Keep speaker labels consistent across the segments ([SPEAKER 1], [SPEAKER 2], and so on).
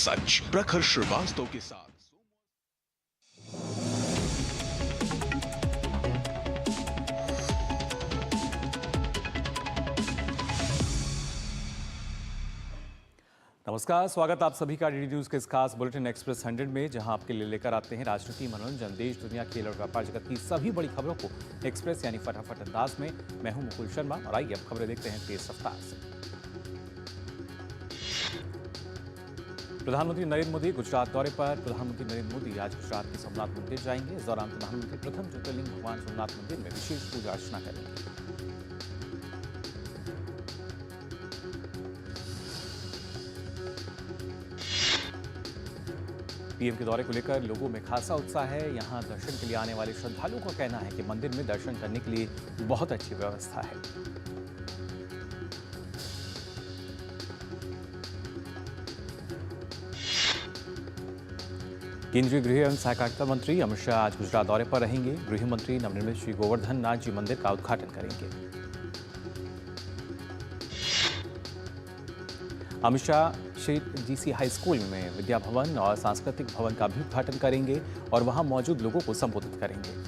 [SPEAKER 1] सच प्रखर श्रीवास्तव के साथ।
[SPEAKER 2] नमस्कार, स्वागत आप सभी का डीडी न्यूज के इस खास बुलेटिन एक्सप्रेस 100 में, जहां आपके लिए लेकर आते हैं राजनीति, मनोरंजन, देश दुनिया, खेल और व्यापार जगत की सभी बड़ी खबरों को एक्सप्रेस यानी फटाफट अंदाज में। मैं हूं मुकुल शर्मा और आइए अब खबरें देखते हैं तेज रफ्तार से। प्रधानमंत्री नरेंद्र मोदी गुजरात दौरे पर। प्रधानमंत्री नरेंद्र मोदी आज गुजरात के सोमनाथ मंदिर जाएंगे। इस दौरान प्रधानमंत्री प्रथम ज्योतिर्लिंग भगवान सोमनाथ मंदिर में विशेष पूजा अर्चना करेंगे। पीएम के दौरे को लेकर लोगों में खासा उत्साह है। यहां दर्शन के लिए आने वाले श्रद्धालुओं का कहना है कि मंदिर में दर्शन करने के लिए बहुत अच्छी व्यवस्था है। केंद्रीय गृह एवं सहकारिता मंत्री अमित शाह आज गुजरात दौरे पर रहेंगे। गृह मंत्री नवनिर्मित श्री गोवर्धन नाथ जी मंदिर का उद्घाटन करेंगे। Amit Shah Shri GC high school में विद्या भवन और सांस्कृतिक भवन का भी उद्घाटन करेंगे और वहां मौजूद लोगों को संबोधित करेंगे।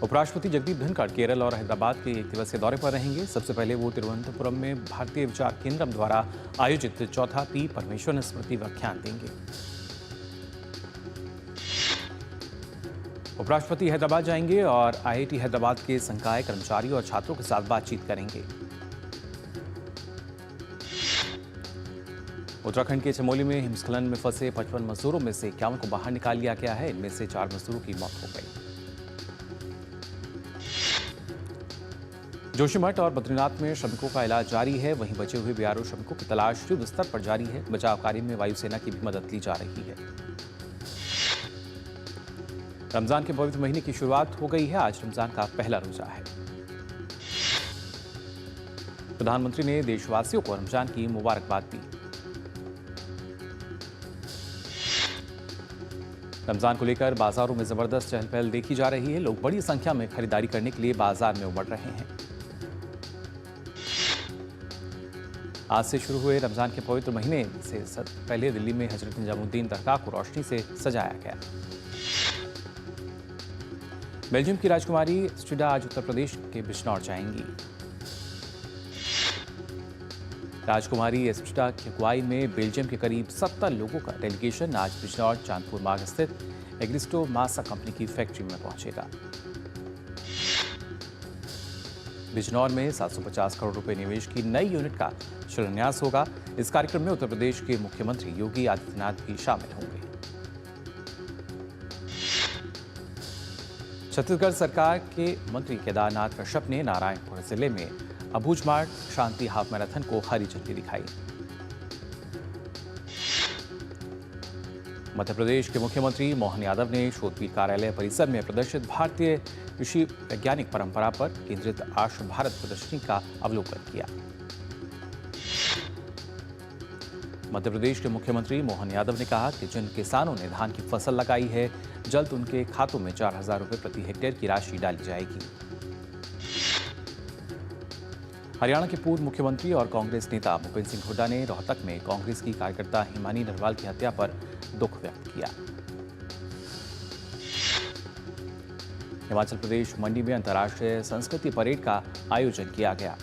[SPEAKER 2] उपराष्ट्रपति जगदीप धनखड़ केरल और हैदराबाद के एक दिवसीय दौरे पर रहेंगे। सबसे पहले वो तिरुवनंतपुरम में भारतीय विचार केंद्रम द्वारा आयोजित चौथा पी परमेश्वरन स्मृति व्याख्यान देंगे। उपराष्ट्रपति हैदराबाद जाएंगे और आईआईटी हैदराबाद के संकाय कर्मचारियों और छात्रों के साथ बातचीत करेंगे। उत्तराखंड के चमोली में हिमस्खलन में फंसे 55 मजदूरों में से 51 को बाहर निकाल लिया गया है। इनमें से 4 मजदूरों की मौत हो गई। जोशीमठ और बद्रीनाथ में श्रमिकों का इलाज जारी है। वहीं बचे हुए बीआरओ श्रमिकों की तलाश युद्ध स्तर पर जारी है। बचाव कार्य में वायुसेना की भी मदद ली जा रही है। रमजान के पवित्र महीने की शुरुआत हो गई है। आज रमजान का पहला रोजा है। प्रधानमंत्री ने देशवासियों को रमजान की मुबारकबाद दी। रमजान को लेकर बाजारों में जबरदस्त चहल पहल देखी जा रही है। लोग बड़ी संख्या में खरीदारी करने के लिए बाजार में उमड़ रहे हैं। आज से शुरू हुए रमजान के पवित्र महीने से पहले दिल्ली में हजरत निजामुद्दीन दरगाह को रोशनी से सजाया गया। बेल्जियम की राजकुमारी स्ट्रिडा आज उत्तर प्रदेश के बिजनौर जाएंगी। राजकुमारी स्ट्रिडा की अगुवाई में बेल्जियम के करीब 70 लोगों का डेलीगेशन आज बिजनौर चांदपुर मार्ग स्थित एग्रिस्टो मासा कंपनी की फैक्ट्री में पहुंचेगा। बिजनौर में 750 करोड़ रुपए निवेश की नई यूनिट का शिलान्यास होगा। इस कार्यक्रम में उत्तर प्रदेश के मुख्यमंत्री योगी आदित्यनाथ भी शामिल होंगे। छत्तीसगढ़ सरकार के मंत्री केदारनाथ कश्यप ने नारायणपुर जिले में अबूझमाड़ शांति हाफ मैराथन को हरी झंडी दिखाई। मध्य प्रदेश के मुख्यमंत्री मोहन यादव ने शोधपीठ कार्यालय परिसर में प्रदर्शित भारतीय कृषि वैज्ञानिक परंपरा पर केंद्रित आर्ष भारत प्रदर्शनी का अवलोकन किया। मध्य प्रदेश के मुख्यमंत्री मोहन यादव ने कहा कि जिन किसानों ने धान की फसल लगाई है, जल्द उनके खातों में 4,000 रुपए प्रति हेक्टेयर की राशि डाली जाएगी। हरियाणा के पूर्व मुख्यमंत्री और कांग्रेस नेता भूपेंद्र सिंह हुड्डा ने रोहतक में कांग्रेस की कार्यकर्ता हिमानी नरवाल की हत्या पर दुख व्यक्त किया। हिमाचल प्रदेश मंडी में अंतर्राष्ट्रीय संस्कृति परेड का आयोजन किया गया।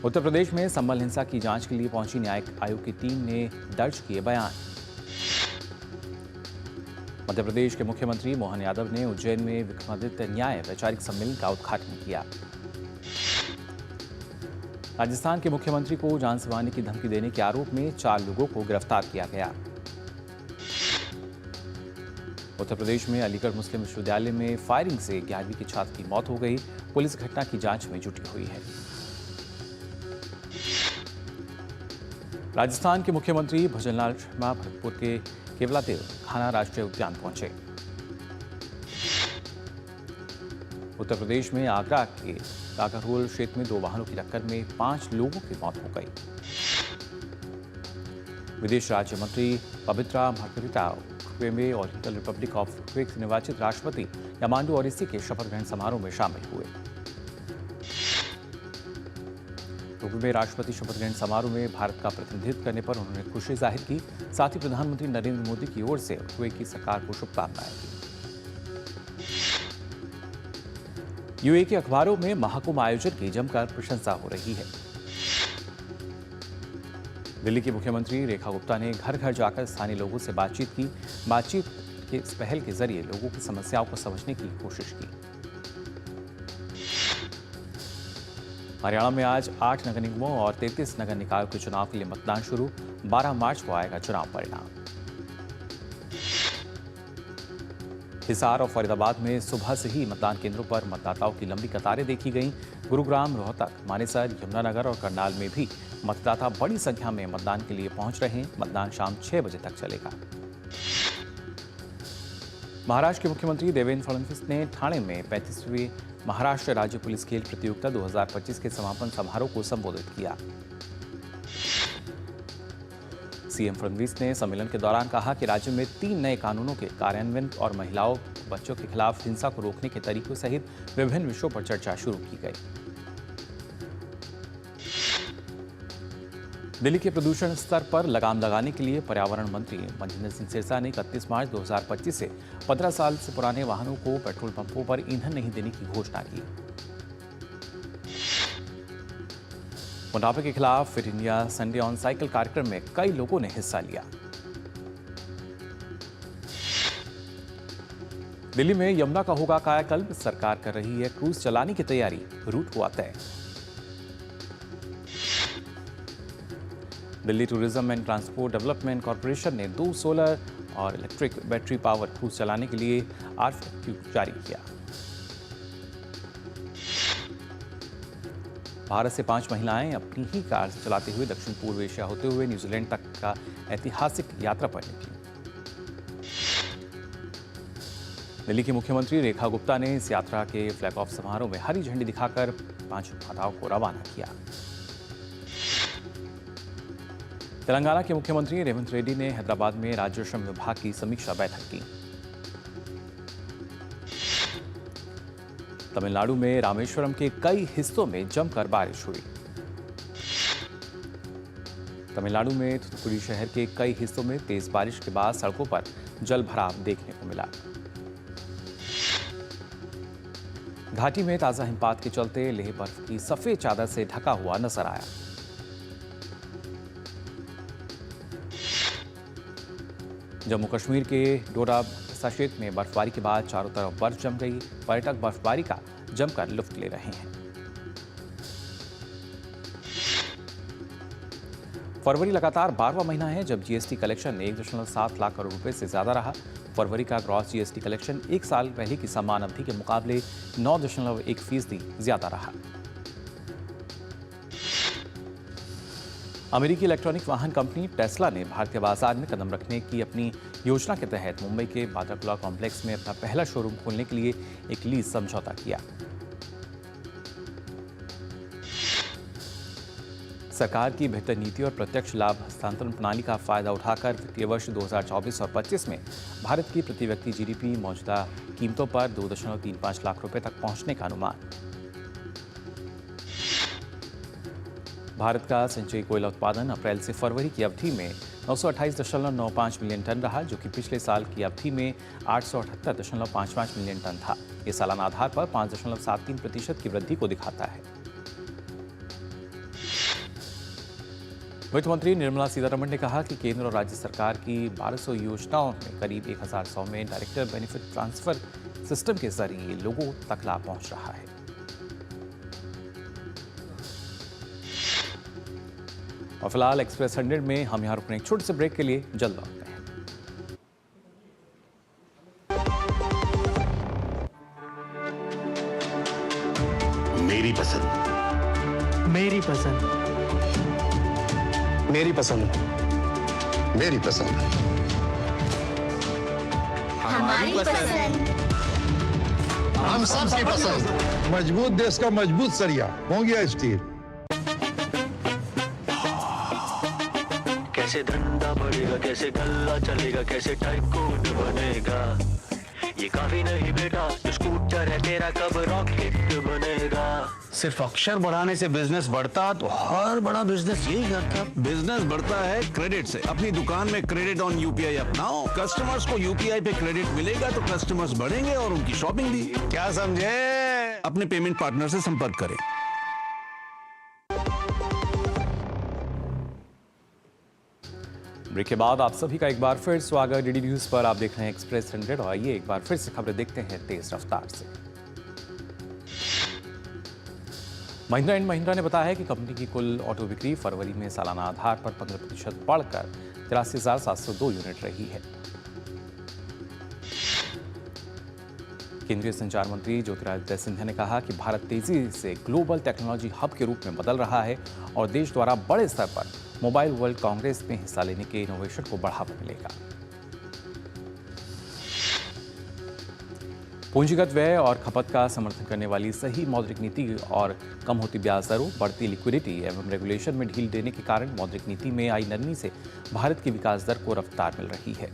[SPEAKER 2] उत्तर प्रदेश में संबल हिंसा की जांच के लिए पहुंची न्यायिक आयोग की टीम ने दर्ज किए बयान। मध्य प्रदेश के मुख्यमंत्री मोहन यादव ने उज्जैन में विक्रमादित्य न्याय वैचारिक सम्मेलन का उद्घाटन किया। राजस्थान के मुख्यमंत्री को जान से मारने की धमकी देने के आरोप में 4 लोगों को गिरफ्तार किया गया। उत्तर प्रदेश में अलीगढ़ मुस्लिम विश्वविद्यालय में फायरिंग से 11वीं की छात्र की मौत हो गई। पुलिस घटना की जांच में जुटी हुई है। राजस्थान के मुख्यमंत्री भजनलाल शर्मा भरतपुर के केवलादेव खाना राष्ट्रीय उद्यान पहुंचे। उत्तर प्रदेश में आगरा के काकारोल क्षेत्र में 2 वाहनों की टक्कर में 5 लोगों की मौत हो गई। विदेश राज्य मंत्री पवित्रा मार्गरिटा में ओरिएंटल रिपब्लिक ऑफ क्वेक से निर्वाचित राष्ट्रपति यामांडू ओरिसी के शपथ ग्रहण समारोह में शामिल हुए। टोक्यो में राष्ट्रपति शपथ ग्रहण समारोह में भारत का प्रतिनिधित्व करने पर उन्होंने खुशी जाहिर की। साथ ही प्रधानमंत्री नरेंद्र मोदी की ओर से उरुग्वे की सरकार को शुभकामनाएं दी। यूएई के अखबारों में महाकुंभ आयोजन की जमकर प्रशंसा हो रही है। दिल्ली की मुख्यमंत्री रेखा गुप्ता ने घर घर जाकर स्थानीय लोगों से बातचीत की। बातचीत के इस पहल के जरिए लोगों की समस्याओं को समझने की कोशिश की। हरियाणा में आज 8 नगर निगमों और 33 नगर निकायों के चुनाव के लिए मतदान शुरू। 12 मार्च को आएगा चुनाव परिणाम। हिसार और फरीदाबाद में सुबह से ही मतदान केंद्रों पर मतदाताओं की लंबी कतारें देखी गईं। गुरुग्राम, रोहतक, मानेसर, यमुनानगर और करनाल में भी मतदाता बड़ी संख्या में मतदान के लिए पहुंच रहे हैं। मतदान शाम 6 बजे तक चलेगा। महाराष्ट्र के मुख्यमंत्री देवेंद्र फडणवीस ने ठाणे में 35वीं महाराष्ट्र राज्य पुलिस खेल प्रतियोगिता 2025 के समापन समारोह को संबोधित किया। सीएम फडणवीस ने सम्मेलन के दौरान कहा कि राज्य में 3 नए कानूनों के कार्यान्वयन और महिलाओं बच्चों के खिलाफ हिंसा को रोकने के तरीकों सहित विभिन्न विषयों पर चर्चा शुरू की गई। दिल्ली के प्रदूषण स्तर पर लगाम लगाने के लिए पर्यावरण मंत्री मनजिंदर सिंह सिरसा ने 31 मार्च 2025 से 15 साल से पुराने वाहनों को पेट्रोल पंपों पर ईंधन नहीं देने की घोषणा की। मोटापे के खिलाफ fit India Sunday on cycle कार्यक्रम में कई लोगों ने हिस्सा लिया। दिल्ली में यमुना का होगा कायाकल्प। सरकार कर रही है क्रूज चलाने की तैयारी। रूट हुआ तय। Delhi tourism and transport development corporation ने 2 सोलर और इलेक्ट्रिक बैटरी पावर क्रूज चलाने के लिए RFQ जारी किया। भारत से 5 महिलाएं अपनी ही कार से चलाते हुए दक्षिण पूर्व एशिया होते हुए न्यूजीलैंड तक का ऐतिहासिक यात्रा पर निकली। दिल्ली की मुख्यमंत्री रेखा गुप्ता ने इस यात्रा के फ्लैग ऑफ समारोह में हरी झंडी दिखाकर 5 माताओं को रवाना किया। तेलंगाना के मुख्यमंत्री रेवंत रेड्डी ने हैदराबाद में राज्य श्रम विभाग की समीक्षा बैठक की। तमिलनाडु में रामेश्वरम के कई हिस्सों में जमकर बारिश हुई। तमिलनाडु में थुथुकुडी शहर के कई हिस्सों में तेज बारिश के बाद सड़कों पर जलभराव देखने को मिला। घाटी में ताजा हिमपात के चलते लेह बर्फ की सफेद चादर से ढका हुआ नजर आया। जम्मू कश्मीर के डोडा क्षेत्र में बर्फबारी के बाद चारों तरफ बर्फ जम गई। पर्यटक बर्फबारी का जमकर लुत्फ ले रहे हैं। फरवरी लगातार 12वां महीना है जब जीएसटी कलेक्शन 1.7 लाख करोड़ रुपए से ज्यादा रहा। फरवरी का ग्रॉस जीएसटी कलेक्शन 1 साल पहले की समान अवधि के मुकाबले 9.1% ज्यादा रहा। अमेरिकी इलेक्ट्रॉनिक वाहन कंपनी टेस्ला ने भारतीय बाजार में कदम रखने की अपनी योजना के तहत मुंबई के बाटाकुला कॉम्प्लेक्स में अपना पहला शोरूम खोलने के लिए एक लीज समझौता किया। सरकार की बेहतर नीति और प्रत्यक्ष लाभ हस्तांतरण प्रणाली का फायदा उठाकर वित्तीय वर्ष 2024 और 25 में भारत की प्रति व्यक्ति जीडीपी मौजूदा कीमतों पर 2.35 लाख रुपए तक पहुंचने का अनुमान। भारत का संचयी कोयला उत्पादन अप्रैल से फरवरी की अवधि में 928.95 मिलियन टन रहा, जो कि पिछले साल की अवधि में 878.55 मिलियन टन था। ये सालाना आधार पर 5.73% की वृद्धि को दिखाता है। वित्त मंत्री निर्मला सीतारमण ने कहा कि केंद्र और राज्य सरकार की 1200 योजनाओं में करीब 1100 में डायरेक्टर बेनिफिट ट्रांसफर सिस्टम के जरिए लोगों तक लाभ पहुंच रहा है। और फिलहाल एक्सप्रेस 100 में हम यहाँ रुकने एक छोटे से ब्रेक के लिए जल्द लौटते हैं।
[SPEAKER 1] मेरी पसंद,
[SPEAKER 3] मेरी पसंद,
[SPEAKER 1] मेरी पसंद, मेरी पसंद,
[SPEAKER 4] हमारी पसंद,
[SPEAKER 1] हम सबकी पसंद।
[SPEAKER 5] मजबूत देश का मजबूत सरिया हो गया स्टील।
[SPEAKER 3] कैसे धंधा बढ़ेगा, कैसे गल्ला चलेगा, कैसे टाइकून बनेगा, ये काफी नहीं बेटा, जो स्कूटर है तेरा कब रॉकेट बनेगा।
[SPEAKER 6] सिर्फ अक्षर बढ़ाने से बिजनेस बढ़ता तो हर बड़ा बिजनेस यही करता।
[SPEAKER 7] बिजनेस बढ़ता है क्रेडिट से। अपनी दुकान में क्रेडिट ऑन यूपीआई अपनाओ। कस्टमर्स को यूपीआई पे क्रेडिट मिलेगा तो कस्टमर्स बढ़ेंगे और उनकी शॉपिंग भी।
[SPEAKER 6] क्या समझे?
[SPEAKER 7] अपने पेमेंट पार्टनर से संपर्क करें।
[SPEAKER 2] ब्रेक के बाद आप सभी का एक बार फिर स्वागत। डीडी न्यूज पर आप देख रहे हैं एक्सप्रेस 100 और आइए एक बार फिर से खबरें देखते हैं तेज रफ्तार से। महिंद्रा एंड महिंद्रा ने बताया है कि कंपनी की कुल ऑटो बिक्री फरवरी में सालाना आधार पर 15% बढ़कर 83,702 यूनिट रही है। केंद्रीय संचार मंत्री ज्योतिरादित्य सिंधिया ने कहा कि भारत तेजी से ग्लोबल टेक्नोलॉजी हब के रूप में बदल रहा है और देश द्वारा बड़े स्तर पर मोबाइल वर्ल्ड कांग्रेस में हिस्सा लेने के इनोवेशन को बढ़ावा मिलेगा। पूंजीगत व्यय और खपत का समर्थन करने वाली सही मौद्रिक नीति और कम होती ब्याज दरों, बढ़ती लिक्विडिटी एवं रेगुलेशन में ढील देने के कारण मौद्रिक नीति में आई नरमी से भारत की विकास दर को रफ्तार मिल रही है।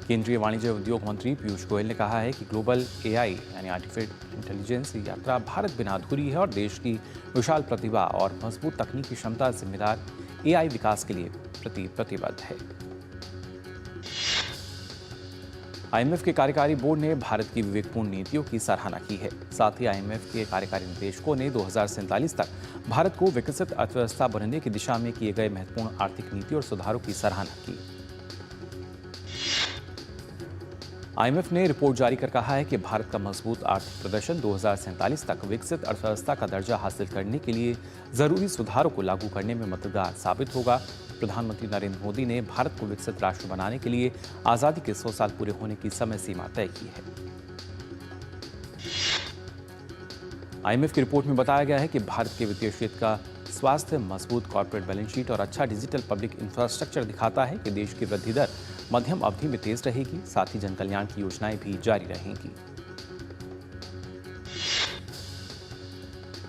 [SPEAKER 2] केंद्रीय वाणिज्य उद्योग मंत्री पीयूष गोयल ने कहा है कि ग्लोबल एआई यानी आर्टिफिशियल इंटेलिजेंस यात्रा भारत बिना अधूरी है और देश की विशाल प्रतिभा और मजबूत तकनीकी क्षमता जिम्मेदार एआई विकास के लिए प्रतिबद्ध है। आईएमएफ के कार्यकारी बोर्ड ने भारत की विवेकपूर्ण नीतियों की सराहना की है। साथ ही आईएमएफ के कार्यकारी निदेशकों ने 2047 तक भारत को विकसित अर्थव्यवस्था बनने की दिशा में किए गए महत्वपूर्ण आर्थिक नीति और सुधारों की सराहना की। आईएमएफ ने रिपोर्ट जारी कर कहा है कि भारत का मजबूत आर्थिक प्रदर्शन 2047 तक विकसित अर्थव्यवस्था का दर्जा हासिल करने के लिए जरूरी सुधारों को लागू करने में मददगार साबित होगा। प्रधानमंत्री नरेंद्र मोदी ने भारत को विकसित राष्ट्र बनाने के लिए आजादी के 100 साल पूरे होने की समय सीमा तय की है। आईएमएफ की रिपोर्ट में बताया गया है कि भारत के वित्तीय क्षेत्र का स्वास्थ्य, मजबूत कॉर्पोरेट बैलेंस शीट और अच्छा डिजिटल पब्लिक इंफ्रास्ट्रक्चर दिखाता है कि देश की वृद्धि दर मध्यम अवधि में तेज रहेगी। साथ ही जनकल्याण की योजनाएं भी जारी रहेंगी।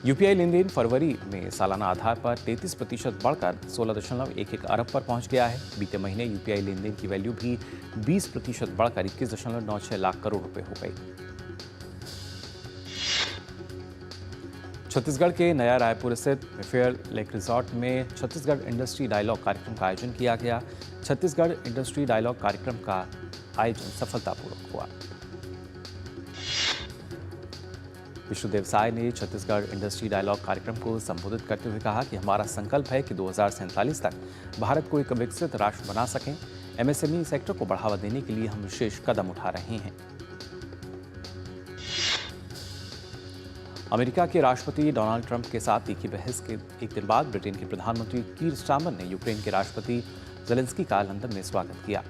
[SPEAKER 2] यूपीआई लेन देन फरवरी में सालाना आधार पर 33% बढ़कर 16.11 अरब पर पहुंच गया है। बीते महीने यूपीआई लेन देन की वैल्यू भी 20% बढ़कर 21.96 लाख करोड़ रुपए हो गई। छत्तीसगढ़ के नया रायपुर स्थित फेयर लेक रिजॉर्ट में छत्तीसगढ़ इंडस्ट्री डायलॉग कार्यक्रम का आयोजन किया गया। छत्तीसगढ़ इंडस्ट्री डायलॉग कार्यक्रम का आयोजन सफलतापूर्वक हुआ। विष्णुदेव साय ने छत्तीसगढ़ इंडस्ट्री डायलॉग कार्यक्रम को संबोधित करते हुए कहा कि हमारा संकल्प है कि 2047 तक भारत को एक विकसित राष्ट्र बना सकें। एमएसएमई सेक्टर को बढ़ावा देने के लिए हम विशेष कदम उठा रहे हैं। अमेरिका के राष्ट्रपति डोनाल्ड ट्रंप के साथ तीखी बहस के एक दिन बाद ब्रिटेन के प्रधानमंत्री कीर स्टारमर ने यूक्रेन के राष्ट्रपति ज़ेलेंस्की का लंदन में स्वागत किया।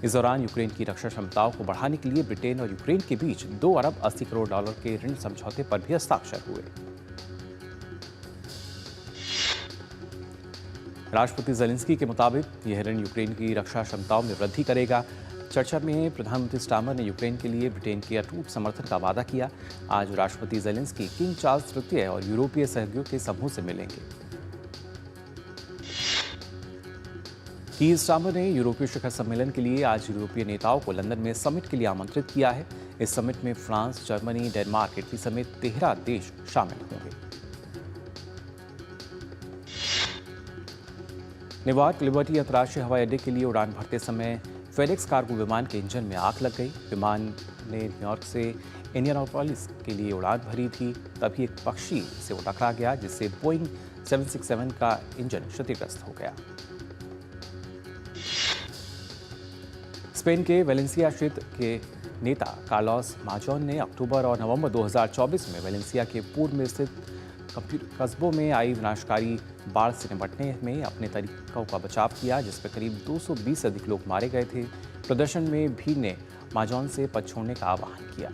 [SPEAKER 2] इस दौरान यूक्रेन की रक्षा क्षमताओं को बढ़ाने के लिए ब्रिटेन और यूक्रेन के बीच $2 अरब 80 करोड़ के ऋण समझौते पर भी हस्ताक्षर हुए। राष्ट्रपति ज़ेलेंस्की के मुताबिक यह ऋण यूक्रेन की रक्षा क्षमताओं में वृद्धि करेगा। चर्चा में प्रधानमंत्री स्टारमर ने यूक्रेन के लिए ब्रिटेन के अटूट समर्थन का वादा किया। आज राष्ट्रपति ज़ेलेंस्की किंग चार्ल्स तृतीय और यूरोपीय सहयोगियों के समूह से मिलेंगे। कीर स्टारमर ने यूरोपीय शिखर सम्मेलन के लिए आज यूरोपीय नेताओं को लंदन में समिट के लिए आमंत्रित किया है। इस समिट में फ्रांस, जर्मनी, डेनमार्क, इटली समेत 13 देश शामिल होंगे। नेवार्क लिबर्टी अंतर्राष्ट्रीय हवाई अड्डे के लिए उड़ान भरते समय फेडेक्स कार्गो विमान के इंजन में आग लग गई। विमान ने न्यूयॉर्क से इंडियानापोलिस के लिए उड़ान भरी थी, तभी एक पक्षी से वो टकरा गया, जिससे बोइंग 767 का इंजन क्षतिग्रस्त हो गया। स्पेन के वेलेंसिया क्षेत्र के नेता कार्लोस माजोन ने अक्टूबर और नवंबर 2024 में वेलेंसिया के पूर्व में स्थित कस्बों में आई विनाशकारी बाढ़ से निपटने में अपने तरीकों का बचाव किया, जिसमें करीब 220 से अधिक लोग मारे गए थे। प्रदर्शन में भीड़ ने माजोन से पद छोड़ने का आह्वान किया।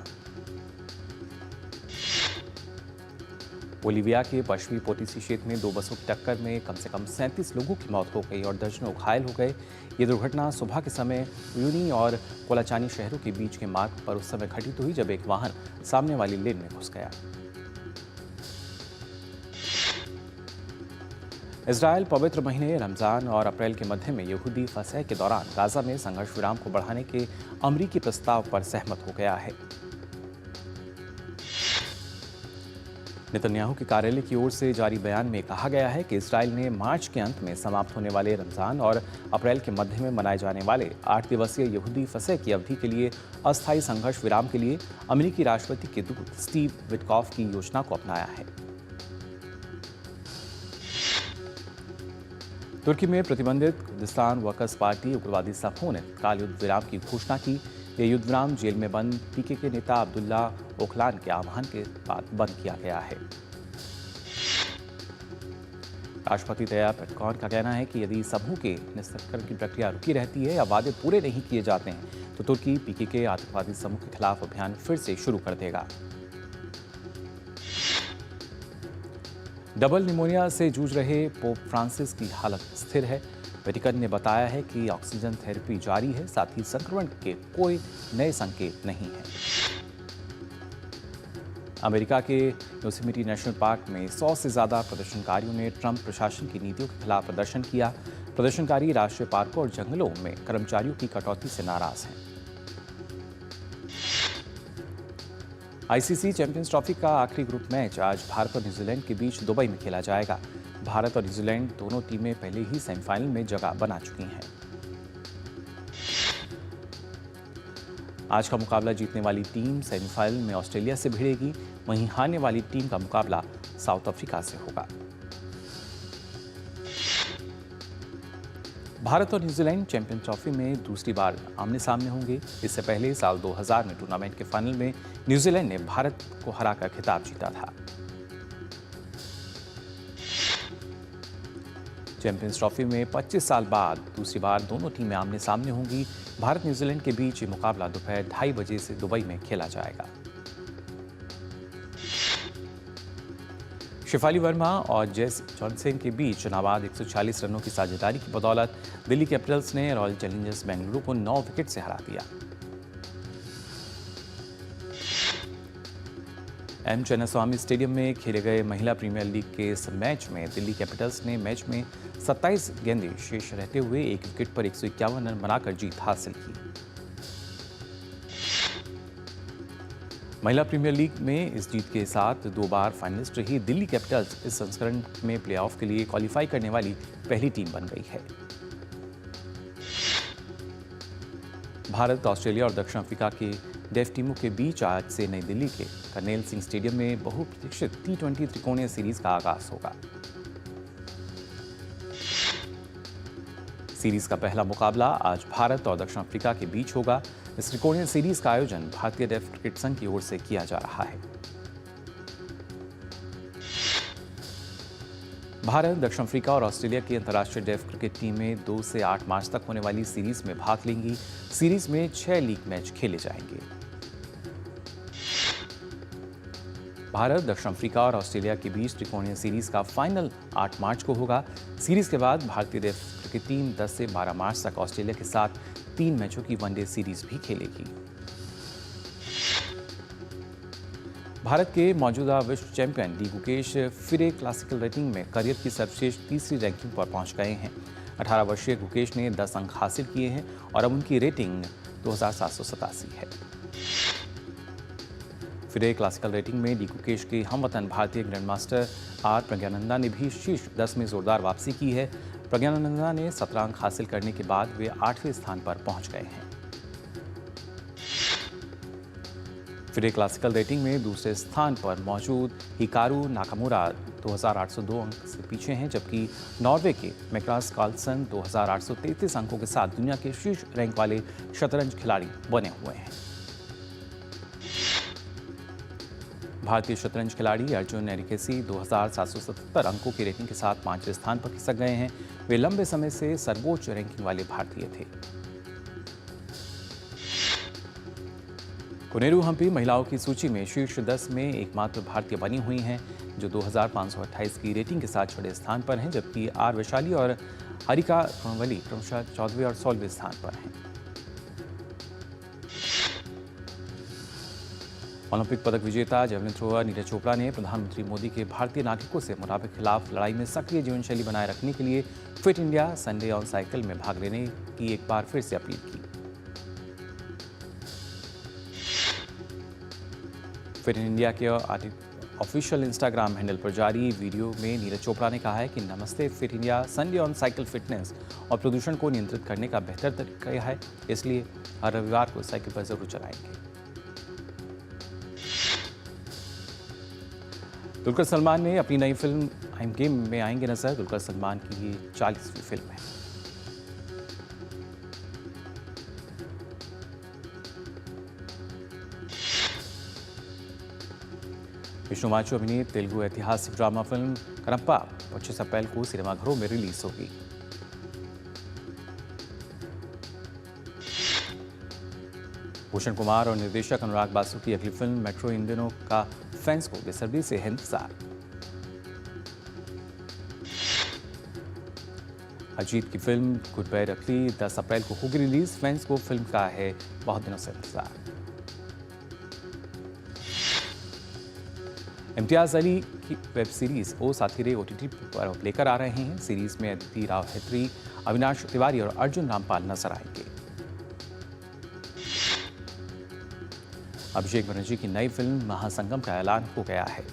[SPEAKER 2] बोलीविया के पश्चिमी पोटीसी क्षेत्र में 2 बसों की टक्कर में कम से कम 37 लोगों की मौत हो गई और दर्जनों घायल हो गए। ये दुर्घटना सुबह के समय यूनी और कोलाचानी शहरों के बीच के मार्ग पर उस समय घटित हुई जब एक वाहन सामने वाली लेन में घुस गया। इजराइल पवित्र महीने रमजान और अप्रैल के मध्य में यहूदी फसह के दौरान गाजा में संघर्ष विराम को बढ़ाने के अमरीकी प्रस्ताव पर सहमत हो गया है। नेतन्याहू के कार्यालय की ओर से जारी बयान में कहा गया है कि इजराइल ने मार्च के अंत में समाप्त होने वाले रमजान और अप्रैल के मध्य में मनाए जाने वाले 8 दिवसीय यहूदी फसह की अवधि के लिए अस्थायी संघर्ष विराम के लिए अमेरिकी राष्ट्रपति के दूत स्टीव विटकॉफ की योजना को अपनाया है। तुर्की में प्रतिबंधित कुर्दिस्तान वर्कर्स पार्टी उग्रवादी समूह ने तत्काल युद्ध विराम की घोषणा की। यह युद्ध विराम जेल में बंद पीके के नेता अब्दुल्ला ओकलान के आह्वान के बाद बंद किया गया है। राष्ट्रपति तैयब एर्दोगान का कहना है कि यदि समूह के निस्संस्करण की प्रक्रिया रुकी रहती है या वादे पूरे नहीं किए जाते हैं तो तुर्की पीके के आतंकवादी समूह के खिलाफ अभियान फिर से शुरू कर देगा। डबल निमोनिया से जूझ रहे पोप फ्रांसिस की हालत स्थिर है। वेटिकन ने बताया है कि ऑक्सीजन थेरेपी जारी है, साथ ही संक्रमण के कोई नए संकेत नहीं है। अमेरिका के योसेमिटी नेशनल पार्क में 100 से ज्यादा प्रदर्शनकारियों ने ट्रंप प्रशासन की नीतियों के खिलाफ प्रदर्शन किया। प्रदर्शनकारी राष्ट्रीय पार्कों और जंगलों में कर्मचारियों की कटौती से नाराज हैं। आईसीसी चैंपियंस ट्रॉफी का आखिरी ग्रुप मैच आज भारत और न्यूजीलैंड के बीच दुबई में खेला जाएगा। भारत और न्यूजीलैंड दोनों टीमें पहले ही सेमीफाइनल में जगह बना चुकी हैं। आज का मुकाबला जीतने वाली टीम सेमीफाइनल में ऑस्ट्रेलिया से भिड़ेगी, वहीं हारने वाली टीम का मुकाबला साउथ अफ्रीका से होगा। भारत और न्यूजीलैंड चैंपियंस ट्रॉफी में दूसरी बार आमने सामने होंगे। इससे पहले साल 2000 में टूर्नामेंट के फाइनल में न्यूजीलैंड ने भारत को हराकर खिताब जीता था। चैंपियंस ट्रॉफी में 25 साल बाद दूसरी बार दोनों टीमें आमने सामने होंगी। भारत न्यूजीलैंड के बीच ये मुकाबला दोपहर 2:30 बजे से दुबई में खेला जाएगा। शेफाली वर्मा और जेस जॉनसन के बीच नाबाद 140 रनों की साझेदारी की बदौलत दिल्ली कैपिटल्स ने रॉयल चैलेंजर्स बेंगलुरु को 9 विकेट से हरा दिया। एम चिन्नास्वामी स्टेडियम में खेले गए महिला प्रीमियर लीग के इस मैच में दिल्ली कैपिटल्स ने मैच में 27 गेंदें शेष रहते हुए 1 विकेट पर 151 रन बनाकर जीत हासिल की। महिला प्रीमियर लीग में इस जीत के साथ 2 बार फाइनलिस्ट रही दिल्ली कैपिटल्स इस संस्करण में प्लेऑफ के लिए क्वालिफाई करने वाली पहली टीम बन गई है। भारत, ऑस्ट्रेलिया और दक्षिण अफ्रीका के डेफ टीमों के बीच आज से नई दिल्ली के कर्नेल सिंह स्टेडियम में बहुप्रतीक्षित T20 त्रिकोणीय सीरीज का आगाज होगा। सीरीज का पहला मुकाबला आज भारत और दक्षिण अफ्रीका के बीच होगा। इस त्रिकोणीय सीरीज का आयोजन भारतीय डेफ क्रिकेट संघ की ओर से किया जा रहा है। भारत, दक्षिण अफ्रीका और ऑस्ट्रेलिया की अंतर्राष्ट्रीय डेफ क्रिकेट टीमें 2 से 8 मार्च तक होने वाली सीरीज में भाग लेंगी। सीरीज में 6 लीग मैच खेले जाएंगे। भारत, दक्षिण अफ्रीका और ऑस्ट्रेलिया के बीच त्रिकोणीय सीरीज का फाइनल 8 मार्च को होगा। सीरीज के बाद भारतीय डेफ क्रिकेट टीम 10 से 12 मार्च तक ऑस्ट्रेलिया के साथ 3 मैचों की वनडे सीरीज भी खेलेगी। भारत के मौजूदा विश्व चैंपियन डी गुकेश फिरे क्लासिकल रेटिंग में करियर की सर्वश्रेष्ठ तीसरी रैंकिंग पर पहुंच गए हैं। 18 वर्षीय गुकेश ने 10 अंक हासिल किए हैं और अब उनकी रेटिंग 2787 है। फिरे क्लासिकल रेटिंग में डी गुकेश के हमवतन भारतीय ग्रैंडमास्टर आर प्रज्ञानंदा ने भी शीर्ष 10 में जोरदार वापसी की है। प्रज्ञानंदा ने 17 अंक हासिल करने के बाद वे 8वें स्थान पर पहुंच गए हैं। फिरे क्लासिकल रेटिंग में दूसरे स्थान पर मौजूद हिकारू नाकामुरा 2802 अंक से पीछे हैं, जबकि नॉर्वे के मैग्नस कार्लसन 2833 अंकों के साथ दुनिया के शीर्ष रैंक वाले शतरंज खिलाड़ी बने हुए हैं। भारतीय शतरंज खिलाड़ी अर्जुन एरिकेसी 2777 अंकों की रेटिंग के साथ 5वें स्थान पर खिसक गए हैं। वे लंबे समय से सर्वोच्च रैंकिंग वाले भारतीय थे। कोनेरू हम्पी महिलाओं की सूची में शीर्ष 10 में एकमात्र भारतीय बनी हुई हैं, जो 2528 की रेटिंग के साथ 6वें स्थान पर हैं, जबकि आर वैशाली और हरिका कंवली क्रमशः 14वें और 16वें स्थान पर हैं। ओलंपिक पदक विजेता जेवलिन थ्रोअर नीरज चोपड़ा ने प्रधानमंत्री मोदी के भारतीय नागरिकों से मोटापे के खिलाफ लड़ाई में सक्रिय जीवन शैली बनाए रखने के लिए fit India Sunday on cycle में भाग लेने की एक बार फिर से अपील की। फिट इंडिया के ऑफिशियल इंस्टाग्राम हैंडल पर जारी वीडियो में नीरज चोपड़ा ने कहा है कि नमस्ते fit India Sunday on cycle fitness और प्रदूषण को नियंत्रित करने का बेहतर तरीका है, इसलिए हर रविवार को साइकिल पर जरूर चलाएंगे। दुलकर सलमान ने अपनी नई फिल्म आई एम गेम में आएंगे नजर। दुलकर सलमान की ये 40वीं फिल्म है। विष्णु माचो अभिनीत तेलुगु ऐतिहासिक ड्रामा फिल्म कनप्पा 25 अप्रैल को सिनेमाघरों में रिलीज होगी। भूषण कुमार और निर्देशक अनुराग बासु की अगली फिल्म मेट्रो इन दिनों का फैंस को बेसब्री से है इंतजार। अजीत की फिल्म गुड बाय रखली 10 अप्रैल को होगी रिलीज। फैंस को फिल्म का है बहुत दिनों से इंतजार। इम्तियाज अली की वेब सीरीज ओ साथीरे OTT पर लेकर आ रहे हैं। सीरीज में अदिति राव हेत्री, अविनाश तिवारी और अर्जुन रामपाल नजर आएंगे। अभिषेक बनर्जी की नई फिल्म महासंगम का ऐलान हो गया है।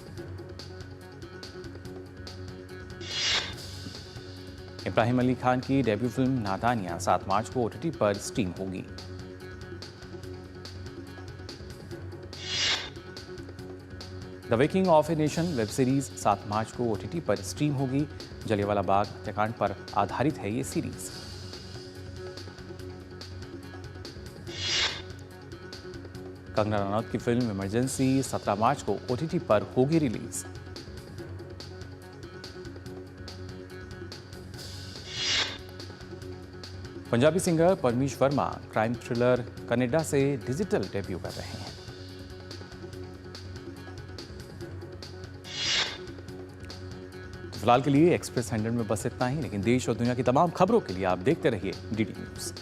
[SPEAKER 2] इब्राहिम अली खान की डेब्यू फिल्म नादानिया 7 मार्च को OTT पर स्ट्रीम होगी। The waking of a nation web series 7 मार्च को OTT पर स्ट्रीम होगी। जलियांवाला बाग हत्याकांड पर आधारित है ये सीरीज। कंगना रनौत की फिल्म इमरजेंसी 17 मार्च को OTT पर होगी release. Punjabi singer Parmish Verma crime thriller Canada से डिजिटल डेब्यू कर रहे हैं। फिलहाल के लिए एक्सप्रेस 100 में बस इतना ही, लेकिन देश और दुनिया की तमाम खबरों के लिए आप देखते रहिए DD न्यूज़।